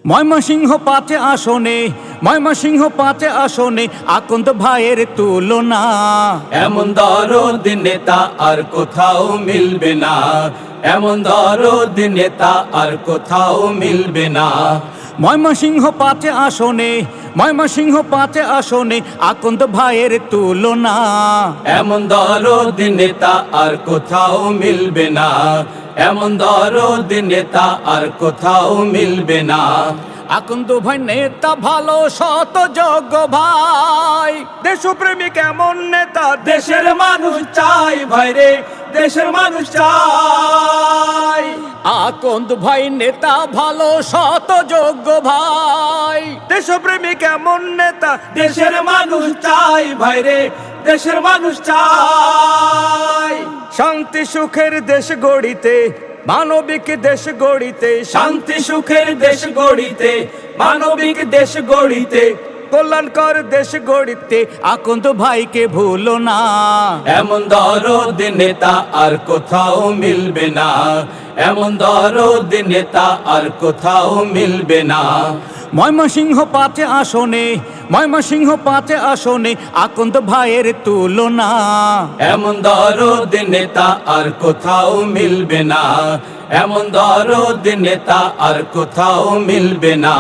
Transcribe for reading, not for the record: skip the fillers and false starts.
ময়মনসিংহ ৫ আসনে, ময়মনসিংহ ৫ আসনে আকন্দ ভাইয়ের তুলনা। এমন দরদ নেতা আর কোথাও মিলবে না, এমন দরদ নেতা আর কোথাও মিলবে না। ময়মনসিংহ ৫ আসনে, ময়মনসিংহ ৫ আসনে আকন্দ ভাইয়ের তুলনা। এমন দরদ নেতা আর কোথাও মিলবে না, এমন দরদ নেতা আর কোথাও মিলবে না। আকন্দ ভাই নেতা ভালো, শত যোগ্য ভাই, দেশপ্রেমিক এমন নেতা দেশের মানুষ চাই ভাইরে, দেশের মানুষ চাই। আকন্দ ভাই নেতা ভালো, শত যোগ্য ভাই, দেশপ্রেমিক এমন নেতা দেশের মানুষ চাই ভাইরে, দেশের মানুষ চাই। শান্তি সুখের দেশ গড়িতে, মানবিক দেশ গড়িতে, শান্তি সুখের দেশ গড়িতে, মানবিক দেশ গড়িতে, কল্যাণকর দেশ গড়িতে আকন্দ ভাইকে ভুলো না। এমন দরদ নেতা আর কোথাও মিলবে না, এমন দরদ নেতা আর কোথাও মিলবে না। ময়মনসিংহ ৫ আসনে, ময়মনসিংহ ৫ আসনে আকন্দ ভাইয়ের তুলনা। এমন দরদ নেতা আর কোথাও মিলবে না, এমন দরদ নেতা আর কোথাও মিলবে না।